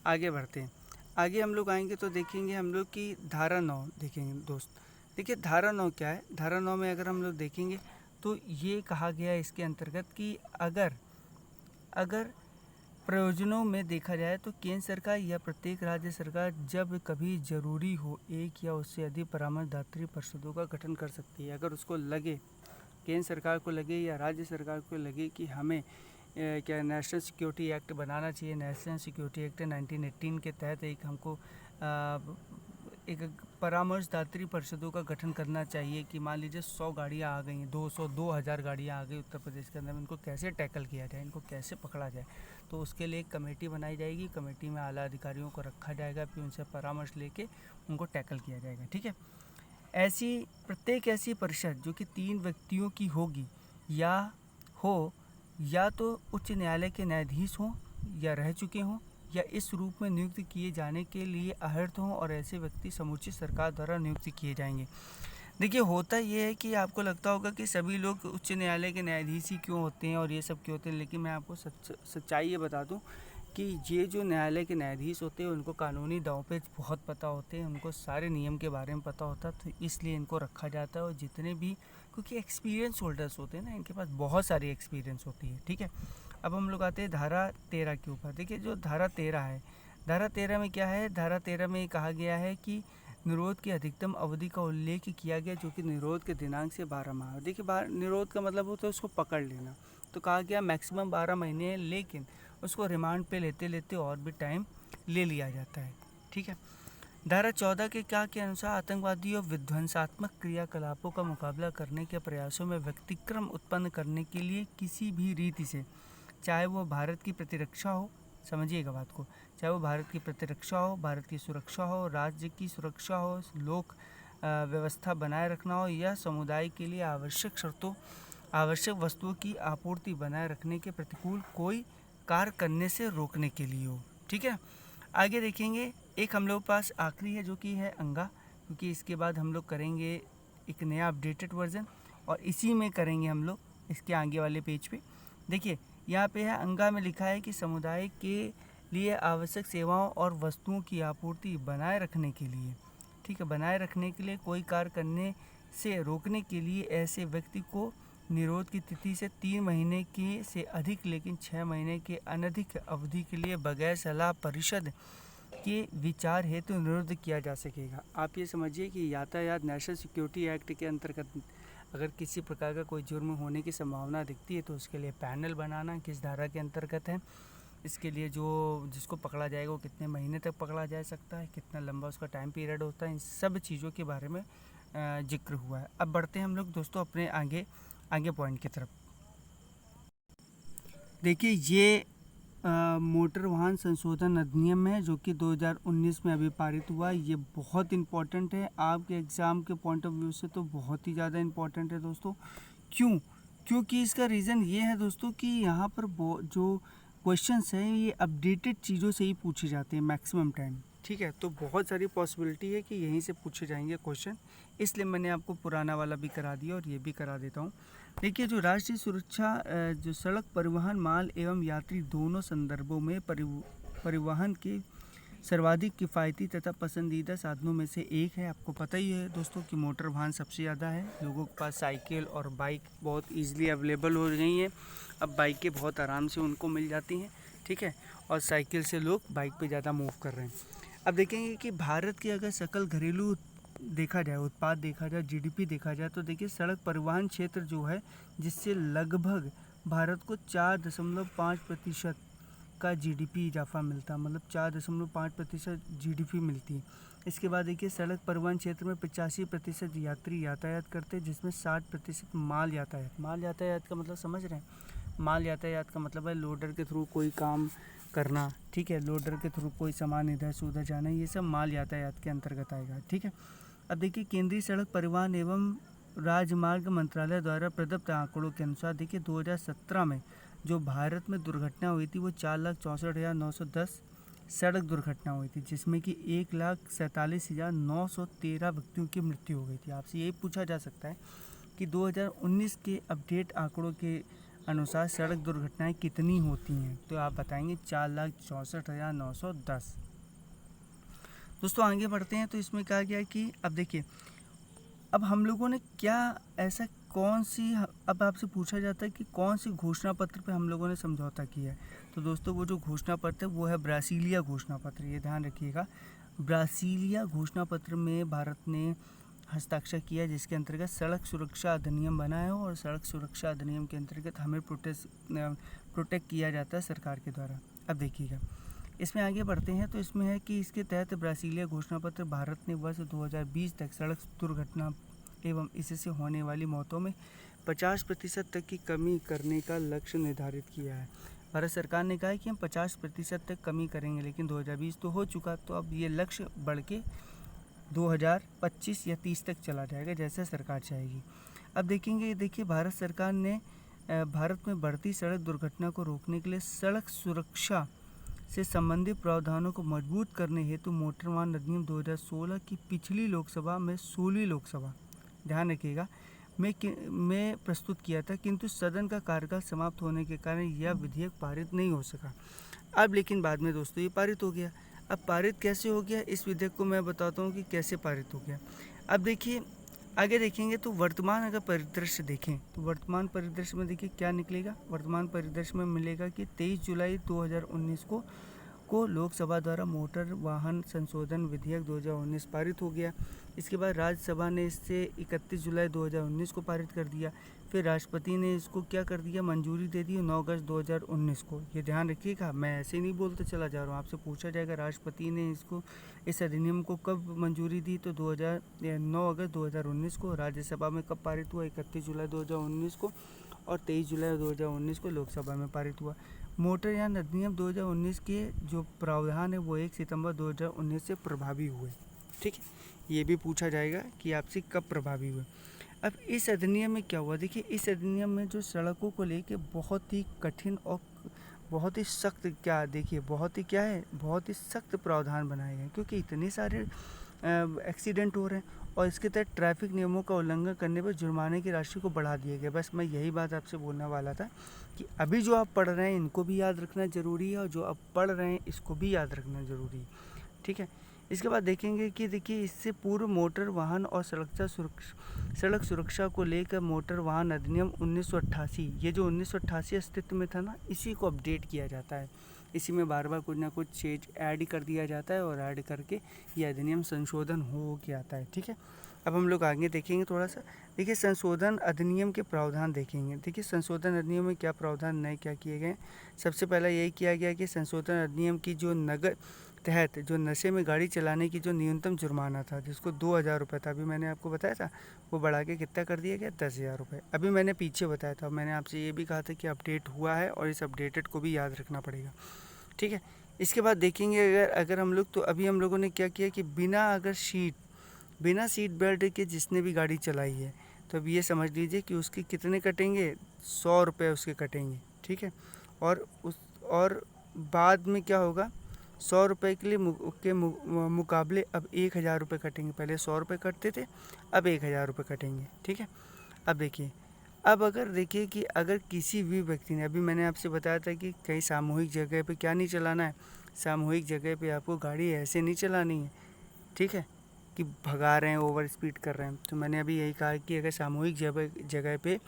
आगे बढ़ते हैं। आगे हम लोग आएंगे तो देखेंगे हम लोग की धारा 9 देखेंगे दोस्त। देखिए धारा 9 क्या है, धारा 9 में अगर हम लोग देखेंगे तो ये कहा गया है इसके अंतर्गत कि अगर प्रयोजनों में देखा जाए तो केंद्र सरकार या प्रत्येक राज्य सरकार जब कभी ज़रूरी हो एक या उससे अधिक परामर्शदात्री परिषदों का गठन कर सकती है। अगर उसको लगे, केंद्र सरकार को लगे या राज्य सरकार को लगे कि हमें क्या नेशनल सिक्योरिटी एक्ट बनाना चाहिए, नेशनल सिक्योरिटी एक्ट 1918 के तहत एक हमको एक परामर्शदात्री परिषदों का गठन करना चाहिए कि मान लीजिए 100 गाड़ियाँ आ गई हैं, 200-2000 गाड़ियाँ आ गई उत्तर प्रदेश के अंदर में, इनको कैसे टैकल किया जाए, इनको कैसे पकड़ा जाए। तो उसके लिए एक कमेटी बनाई जाएगी, कमेटी में आला अधिकारियों को रखा जाएगा, फिर उनसे परामर्श लेके उनको टैकल किया जाएगा। ठीक है, प्रत्येक ऐसी परिषद जो कि 3 व्यक्तियों की होगी या तो उच्च न्यायालय के न्यायाधीश हों या रह चुके हों या इस रूप में नियुक्त किए जाने के लिए अहर्थ हों, और ऐसे व्यक्ति समूची सरकार द्वारा नियुक्त किए जाएंगे। देखिए होता ये है कि आपको लगता होगा कि सभी लोग उच्च न्यायालय के न्यायाधीश ही क्यों होते हैं और ये सब क्यों होते हैं, लेकिन मैं आपको सच्चाई ये बता दूं कि ये जो न्यायालय के न्यायाधीश होते हैं उनको कानूनी दांवपेच बहुत पता होते हैं, उनको सारे नियम के बारे में पता होता है, तो इसलिए इनको रखा जाता है। और जितने भी, क्योंकि एक्सपीरियंस होल्डर्स होते हैं ना, इनके पास बहुत सारी एक्सपीरियंस होती है। ठीक है, अब हम लोग आते हैं धारा 13 के ऊपर। देखिए जो धारा 13 है, धारा 13 में क्या है, धारा 13 में कहा गया है कि निरोध की अधिकतम अवधि का उल्लेख किया गया जो कि निरोध के दिनांक से 12 माह। देखिए निरोध का मतलब होता है उसको पकड़ लेना, तो कहा गया मैक्सिमम 12 महीने है, लेकिन उसको रिमांड पे लेते लेते और भी टाइम ले लिया जाता है। ठीक है, धारा 14 के के अनुसार आतंकवादी और विध्वंसात्मक क्रियाकलापों का मुकाबला करने के प्रयासों में व्यतिक्रम उत्पन्न करने के लिए किसी भी रीति से, चाहे वो भारत की प्रतिरक्षा हो, समझिएगा बात को। चाहे वो भारत की प्रतिरक्षा हो, भारत की सुरक्षा हो, राज्य की सुरक्षा हो, लोक व्यवस्था बनाए रखना हो, या समुदाय के लिए आवश्यक वस्तुओं की आपूर्ति बनाए रखने के प्रतिकूल कोई कार्य करने से रोकने के लिए हो। ठीक है, आगे देखेंगे। एक हम लोग पास आखिरी है जो कि है अंगा, क्योंकि इसके बाद हम लोग करेंगे एक नया अपडेटेड वर्जन, और इसी में करेंगे हम लोग इसके आगे वाले पेज पे। देखिए यहाँ पे है अंगा में लिखा है कि समुदाय के लिए आवश्यक सेवाओं और वस्तुओं की आपूर्ति बनाए रखने के लिए, ठीक है, बनाए रखने के लिए कोई कार्य करने से रोकने के लिए ऐसे व्यक्ति को निरोध की तिथि से 3 महीने की से अधिक लेकिन 6 महीने के अनधिक अवधि के लिए बगैर सलाह परिषद के विचार हेतु निरुद्ध किया जा सकेगा। आप ये समझिए कि यातायात नेशनल सिक्योरिटी एक्ट के अंतर्गत अगर किसी प्रकार का कोई जुर्म होने की संभावना दिखती है तो उसके लिए पैनल बनाना किस धारा के अंतर्गत है, इसके लिए जिसको पकड़ा जाएगा वो कितने महीने तक पकड़ा जा सकता है, कितना लंबा उसका टाइम पीरियड होता है, इन सब चीज़ों के बारे में जिक्र हुआ है। अब बढ़ते हैं हम लोग दोस्तों अपने आगे पॉइंट की तरफ। देखिए ये मोटर वाहन संशोधन अधिनियम है जो कि 2019 में अभी पारित हुआ। ये बहुत इम्पॉर्टेंट है, आपके एग्ज़ाम के पॉइंट ऑफ व्यू से तो बहुत ही ज़्यादा इम्पॉर्टेंट है दोस्तों। क्योंकि इसका रीज़न ये है दोस्तों कि यहाँ पर जो क्वेश्चंस हैं ये अपडेटेड चीज़ों से ही पूछे जाते हैं मैक्सिमम टाइम। ठीक है, तो बहुत सारी पॉसिबिलिटी है कि यहीं से पूछे जाएंगे क्वेश्चन, इसलिए मैंने आपको पुराना वाला भी करा दिया और ये भी करा देता हूँ। देखिए जो राष्ट्रीय सुरक्षा जो सड़क परिवहन माल एवं यात्री दोनों संदर्भों में परिवहन के सर्वाधिक किफ़ायती तथा पसंदीदा साधनों में से एक है। आपको पता ही है दोस्तों कि मोटर वाहन सबसे ज़्यादा है, लोगों के पास साइकिल और बाइक बहुत ईजिली अवेलेबल हो गई हैं। अब बाइकें बहुत आराम से उनको मिल जाती हैं, ठीक है, और साइकिल से लोग बाइक पे ज़्यादा मूव कर रहे हैं। अब देखेंगे कि भारत के अगर सकल घरेलू देखा जाए, उत्पाद देखा जाए, जीडीपी देखा जाए, तो देखिए सड़क परिवहन क्षेत्र जो है जिससे लगभग भारत को 4.5% का जीडीपी इजाफा मिलता है, मतलब 4.5% जीडीपी मिलती है। इसके बाद देखिए सड़क परिवहन क्षेत्र में 85% यात्री यातायात करते हैं, जिसमें 60% माल यातायात का मतलब समझ रहे हैं, माल यातायात का मतलब है लोडर के थ्रू कोई काम करना, ठीक है, लोडर के थ्रू कोई सामान इधर से उधर जाना, ये सब माल यातायात के अंतर्गत आएगा। ठीक है, अब देखिए केंद्रीय सड़क परिवहन एवं राजमार्ग मंत्रालय द्वारा प्रदत्त आंकड़ों के अनुसार देखिए 2017 में जो भारत में दुर्घटना हुई थी वो 4,64,910 सड़क दुर्घटना हुई थी, जिसमें कि 1,47,913 व्यक्तियों की मृत्यु हो गई थी। आपसे यही पूछा जा सकता है कि 2019 के अपडेट आंकड़ों के अनुसार सड़क दुर्घटनाएं कितनी होती हैं, तो आप बताएंगे 4,64,910। दोस्तों आगे बढ़ते हैं, तो इसमें कहा गया कि अब देखिए अब हम लोगों ने क्या ऐसा कौन सी, अब आपसे पूछा जाता है कि कौन सी घोषणा पत्र पे हम लोगों ने समझौता किया है, तो दोस्तों वो जो घोषणा पत्र है वो है ब्रासीलिया घोषणा पत्र, ये ध्यान रखिएगा। ब्रासीलिया घोषणा पत्र में भारत ने हस्ताक्षर किया, जिसके अंतर्गत सड़क सुरक्षा अधिनियम बना है और सड़क सुरक्षा अधिनियम के अंतर्गत हमें प्रोटेक्ट किया जाता है सरकार के द्वारा। अब देखिएगा इसमें आगे बढ़ते हैं, तो इसमें है कि इसके तहत ब्रासीलिया घोषणा पत्र भारत ने वर्ष 2020 तक सड़क दुर्घटना एवं इससे होने वाली मौतों में 50% तक की कमी करने का लक्ष्य निर्धारित किया है। भारत सरकार ने कहा है कि हम 50% तक कमी करेंगे, लेकिन 2020 तो हो चुका, तो अब ये लक्ष्य बढ़ के 2025 या 30 तक चला जाएगा, जैसे सरकार चाहेगी। अब देखेंगे, देखिए भारत सरकार ने भारत में बढ़ती सड़क दुर्घटना को रोकने के लिए सड़क सुरक्षा से संबंधित प्रावधानों को मजबूत करने हेतु मोटर वाहन अधिनियम 2016 की पिछली लोकसभा में 16वीं लोकसभा, ध्यान रखिएगा, में प्रस्तुत किया था, किंतु सदन का कार्यकाल समाप्त होने के कारण यह विधेयक पारित नहीं हो सका। अब लेकिन बाद में दोस्तों ये पारित हो गया। अब पारित कैसे हो गया, इस विधेयक को मैं बताता हूँ कि कैसे पारित हो गया। अब देखिए आगे देखेंगे तो वर्तमान अगर परिदृश्य देखें तो वर्तमान परिदृश्य में देखिए क्या निकलेगा। वर्तमान परिदृश्य में मिलेगा कि 23 जुलाई 2019 को लोकसभा द्वारा मोटर वाहन संशोधन विधेयक 2019 पारित हो गया। इसके बाद राज्यसभा ने इससे 31 जुलाई 2019 को पारित कर दिया। फिर राष्ट्रपति ने इसको क्या कर दिया, मंजूरी दे दी 9 अगस्त 2019 को। ये ध्यान रखिएगा, मैं ऐसे नहीं बोलते चला जा रहा हूँ, आपसे पूछा जाएगा राष्ट्रपति ने इस अधिनियम को कब मंजूरी दी, तो 9 अगस्त 2019 को। राज्यसभा में कब पारित हुआ, 31 जुलाई 2019 को, और 23 जुलाई 2019 को लोकसभा में पारित हुआ। मोटर यान अधिनियम 2019 के जो प्रावधान है वो 1 सितंबर 2019 से प्रभावी हुए। ठीक है, ये भी पूछा जाएगा कि आपसे कब प्रभावी हुए। अब इस अधिनियम में क्या हुआ, देखिए इस अधिनियम में जो सड़कों को लेके बहुत ही कठिन और बहुत ही सख्त, क्या देखिए बहुत ही क्या है, बहुत ही सख्त प्रावधान बनाए गए, क्योंकि इतने सारे एक्सीडेंट हो रहे हैं और इसके तहत ट्रैफिक नियमों का उल्लंघन करने पर जुर्माने की राशि को बढ़ा दिया गया। बस मैं यही बात आपसे बोलने वाला था कि अभी जो आप पढ़ रहे हैं इनको भी याद रखना ज़रूरी है और जो आप पढ़ रहे हैं इसको भी याद रखना ज़रूरी है। ठीक है, इसके बाद देखेंगे कि देखिए इससे पूर्व मोटर वाहन और सड़क सुरक्षा को लेकर मोटर वाहन अधिनियम 1988, ये जो 1988 अस्तित्व में था ना, इसी को अपडेट किया जाता है। इसी में बार बार कुछ ना कुछ चीज ऐड कर दिया जाता है और ऐड करके ये अधिनियम संशोधन हो के आता है। ठीक है, अब हम लोग आगे देखेंगे थोड़ा सा। देखिए संशोधन अधिनियम के प्रावधान देखेंगे। देखिए संशोधन अधिनियम में क्या प्रावधान नए क्या किए गए। सबसे पहला यही किया गया कि संशोधन अधिनियम की जो नगर तहत जो नशे में गाड़ी चलाने की जो न्यूनतम जुर्माना था, जिसको 2000 रुपये था, अभी मैंने आपको बताया था, वो बढ़ा के कितना कर दिया गया, 10,000 रुपये। अभी मैंने पीछे बताया था, मैंने आपसे ये भी कहा था कि अपडेट हुआ है और इस अपडेटेड को भी याद रखना पड़ेगा। ठीक है, इसके बाद देखेंगे अगर हम लोग, तो अभी हम लोगों ने क्या किया कि बिना सीट बेल्ट के जिसने भी गाड़ी चलाई है, तो अब ये समझ लीजिए कि उसके कितने कटेंगे, 100 रुपये उसके कटेंगे। ठीक है, और बाद में क्या होगा, 100 रुपये के लिए मुकाबले अब 1000 रुपये कटेंगे। पहले 100 रुपये कटते थे, अब 1000 रुपये कटेंगे। ठीक है, अब देखिए, अब अगर देखिए कि अगर किसी भी व्यक्ति ने, अभी मैंने आपसे बताया था कि कहीं सामूहिक जगह पे क्या नहीं चलाना है, सामूहिक जगह पे आपको गाड़ी ऐसे नहीं चलानी है। ठीक है, कि भगा रहे हैं, ओवर स्पीड कर रहे हैं। तो मैंने अभी यही कहा कि अगर सामूहिक जगह पे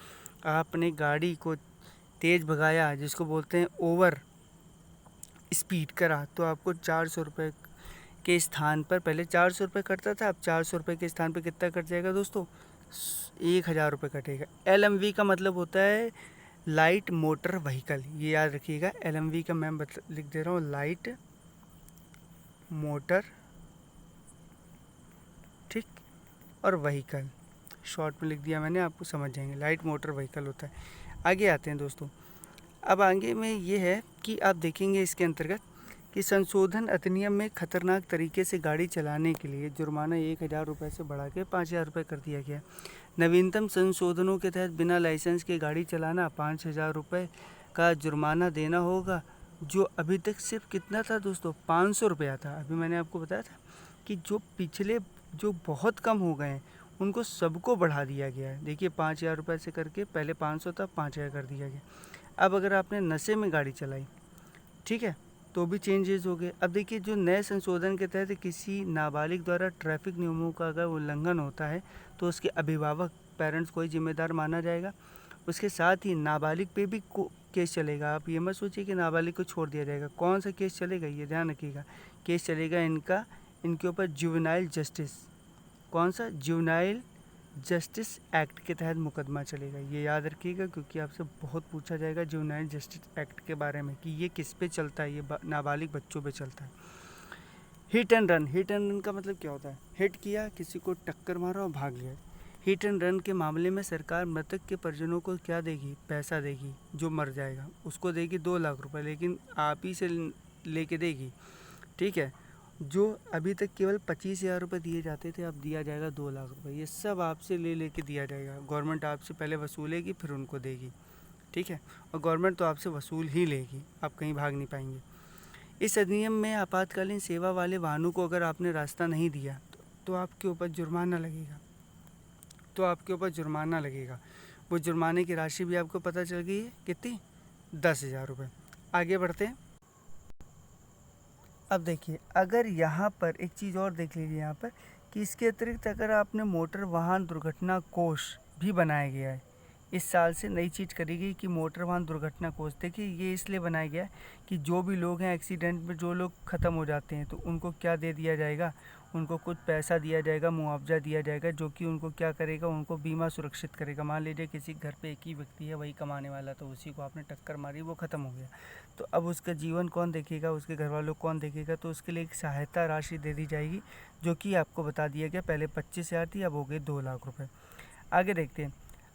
आपने गाड़ी को तेज़ भगाया, जिसको बोलते हैं ओवर स्पीड करा, तो आपको 400 रुपये के स्थान पर, पहले 400 रुपये कटता था, अब 400 रुपये के स्थान पर कितना कट जाएगा दोस्तों, 1000 रुपये कटेगा। LMV का मतलब होता है लाइट मोटर व्हीकल, ये याद रखिएगा। LMV का मैं लिख दे रहा हूँ, लाइट मोटर, ठीक, और व्हीकल शॉर्ट में लिख दिया मैंने, आपको समझ जाएंगे, लाइट मोटर व्हीकल होता है। आगे आते हैं दोस्तों। अब आगे में ये है कि आप देखेंगे इसके अंतर्गत कि संशोधन अधिनियम में खतरनाक तरीके से गाड़ी चलाने के लिए जुर्माना 1000 रुपये से बढ़ा के 5000 रुपये कर दिया गया। नवीनतम संशोधनों के तहत बिना लाइसेंस के गाड़ी चलाना 5000 रुपये का जुर्माना देना होगा, जो अभी तक सिर्फ कितना था दोस्तों, 500 रुपया था। अभी मैंने आपको बताया था कि जो पिछले जो बहुत कम हो गए हैं उनको सबको बढ़ा दिया गया है। देखिए 5000 रुपये से करके, पहले 500 था, 5000 कर दिया गया। अब अगर आपने नशे में गाड़ी चलाई, ठीक है, तो भी चेंजेस हो गए। अब देखिए जो नए संशोधन के तहत किसी नाबालिग द्वारा ट्रैफिक नियमों का अगर उल्लंघन होता है तो उसके अभिभावक, पेरेंट्स को ही जिम्मेदार माना जाएगा। उसके साथ ही नाबालिग पे भी केस चलेगा। आप ये मत सोचिए कि नाबालिग को छोड़ दिया जाएगा। कौन सा केस चलेगा, ये ध्यान रखिएगा। केस चलेगा इनके ऊपर जुवेनाइल जस्टिस, कौन सा, जुवेनाइल जस्टिस एक्ट के तहत मुकदमा चलेगा। ये याद रखिएगा, क्योंकि आपसे बहुत पूछा जाएगा जुवेनाइल जस्टिस एक्ट के बारे में कि ये किस पे चलता है, ये नाबालिग बच्चों पे चलता है। हिट एंड रन का मतलब क्या होता है, हिट किया, किसी को टक्कर मारा और भाग गया। हिट एंड रन के मामले में सरकार मृतक के परिजनों को क्या देगी, पैसा देगी। जो मर जाएगा उसको देगी 2 लाख रुपए, लेकिन आप ही से लेके देगी। ठीक है, जो अभी तक केवल 25,000 रुपये दिए जाते थे, अब दिया जाएगा 2 लाख रुपए। ये सब आपसे लेके दिया जाएगा। गवर्नमेंट आपसे पहले वसूलेगी, फिर उनको देगी। ठीक है, और गवर्नमेंट तो आपसे वसूल ही लेगी, आप कहीं भाग नहीं पाएंगे। इस अधिनियम में आपातकालीन सेवा वाले वाहनों को अगर आपने रास्ता नहीं दिया तो आपके ऊपर जुर्माना लगेगा। वो जुर्माने की राशि भी आपको पता चल गई है, कितनी, 10,000 रुपये। आगे बढ़ते हैं। अब देखिए, अगर यहाँ पर एक चीज़ और देख लीजिए यहाँ पर कि इसके अतिरिक्त अगर आपने मोटर वाहन दुर्घटना कोष भी बनाया गया है। इस साल से नई चीज़ करी गई कि मोटर वाहन दुर्घटना कोष। देखिए ये इसलिए बनाया गया कि जो भी लोग हैं एक्सीडेंट में, जो लोग ख़त्म हो जाते हैं, तो उनको क्या दे दिया जाएगा, उनको कुछ पैसा दिया जाएगा, मुआवजा दिया जाएगा, जो कि उनको क्या करेगा, उनको बीमा सुरक्षित करेगा। मान लीजिए किसी घर पे एक ही व्यक्ति है, वही कमाने वाला, तो उसी को आपने टक्कर मारी, वो ख़त्म हो गया, तो अब उसका जीवन कौन देखेगा, उसके घर वालों कौन देखेगा, तो उसके लिए एक सहायता राशि दे दी जाएगी, जो कि आपको बता दिया गया। पहले 25,000 थी, अब हो गए 2 लाख रुपये। आगे देखते हैं,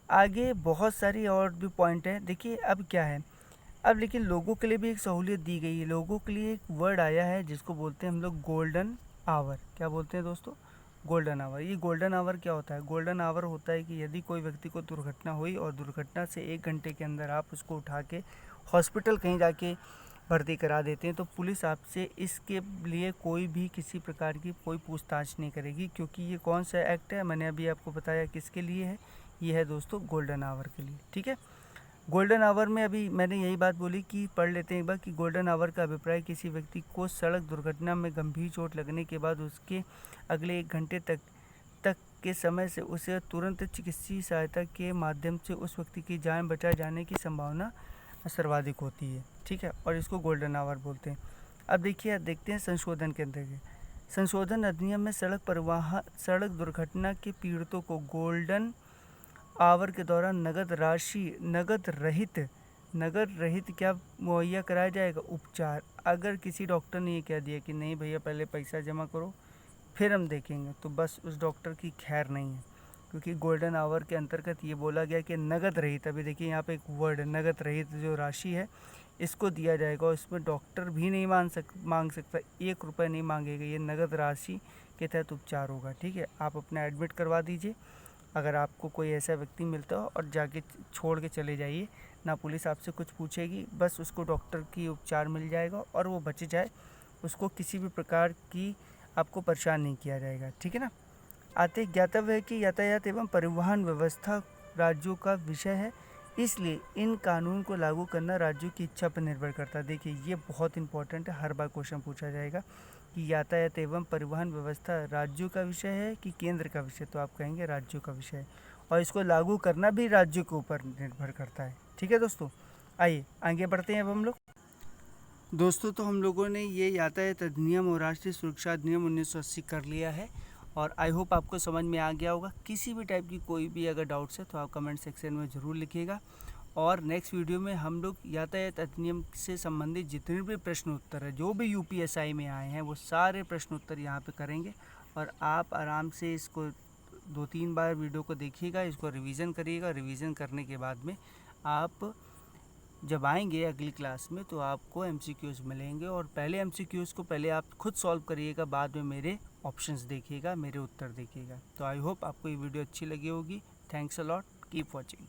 आगे बहुत सारी और भी पॉइंट है। देखिए अब क्या है, अब लेकिन लोगों के लिए भी एक सहूलियत दी गई है। लोगों के लिए एक वर्ड आया है जिसको बोलते हैं हम लोग गोल्डन आवर। क्या बोलते हैं दोस्तों? Golden hour. ये गोल्डन आवर क्या होता है? गोल्डन आवर होता है कि यदि कोई व्यक्ति को दुर्घटना हुई और दुर्घटना से 1 घंटे के अंदर आप उसको उठा के हॉस्पिटल कहीं जाके भर्ती करा देते हैं तो पुलिस आपसे इसके लिए कोई भी किसी प्रकार की कोई पूछताछ नहीं करेगी, क्योंकि ये कौन सा एक्ट है मैंने अभी आपको बताया किसके लिए है। ये है दोस्तों गोल्डन आवर के लिए। ठीक है, गोल्डन आवर में अभी मैंने यही बात बोली कि पढ़ लेते हैं एक बार कि गोल्डन आवर का अभिप्राय किसी व्यक्ति को सड़क दुर्घटना में गंभीर चोट लगने के बाद उसके अगले 1 घंटे तक के समय से उसे तुरंत चिकित्सीय सहायता के माध्यम से उस व्यक्ति की जान बचाए जाने की संभावना सर्वाधिक होती है। ठीक है, और इसको गोल्डन आवर बोलते हैं। अब देखते हैं संशोधन के अंतर्गत। संशोधन अधिनियम में सड़क दुर्घटना के पीड़ितों को गोल्डन आवर के दौरान नगद रहित क्या मुहैया कराया जाएगा? उपचार। अगर किसी डॉक्टर ने ये कह दिया कि नहीं भैया पहले पैसा जमा करो फिर हम देखेंगे, तो बस उस डॉक्टर की खैर नहीं है, क्योंकि गोल्डन आवर के अंतर्गत ये बोला गया कि नगद रहित, अभी देखिए यहाँ पे एक वर्ड नगद रहित जो राशि है इसको दिया जाएगा और इसमें डॉक्टर भी नहीं मांग सकता, 1 रुपये नहीं मांगेगा। ये नगद राशि के तहत उपचार होगा। ठीक है, आप अपना एडमिट करवा दीजिए अगर आपको कोई ऐसा व्यक्ति मिलता हो और जाके छोड़ के चले जाइए, ना पुलिस आपसे कुछ पूछेगी, बस उसको डॉक्टर की उपचार मिल जाएगा और वो बच जाए, उसको किसी भी प्रकार की आपको परेशान नहीं किया जाएगा। ठीक है ना। आते ज्ञातव्य है कि यातायात एवं परिवहन व्यवस्था राज्यों का विषय है, इसलिए इन कानून को लागू करना राज्यों की इच्छा पर निर्भर करता है। देखिए ये बहुत इंपॉर्टेंट है, हर बार क्वेश्चन पूछा जाएगा कि यातायात एवं परिवहन व्यवस्था राज्यों का विषय है कि केंद्र का विषय, तो आप कहेंगे राज्यों का विषय है और इसको लागू करना भी राज्यों के ऊपर निर्भर करता है। ठीक है दोस्तों, आइए आगे बढ़ते हैं अब हम लोग। दोस्तों तो हम लोगों ने ये यातायात अधिनियम और राष्ट्रीय सुरक्षा अधिनियम 1980 कर लिया है और आई होप आपको समझ में आ गया होगा। किसी भी टाइप की कोई भी अगर डाउट्स है तो आप कमेंट सेक्शन में ज़रूर लिखिएगा और नेक्स्ट वीडियो में हम लोग यातायात अधिनियम से संबंधित जितने भी प्रश्न उत्तर है जो भी UPSI में आए हैं वो सारे प्रश्न उत्तर यहाँ पे करेंगे और आप आराम से इसको 2-3 बार वीडियो को देखिएगा, इसको रिवीजन करिएगा। रिवीजन करने के बाद में आप जब आएंगे अगली क्लास में तो आपको MCQs मिलेंगे और पहले MCQs को पहले आप खुद सॉल्व करिएगा, बाद में मेरे ऑप्शंस देखिएगा, मेरे उत्तर देखिएगा। तो आई होप आपको ये वीडियो अच्छी लगी होगी। Thanks a lot, keep watching.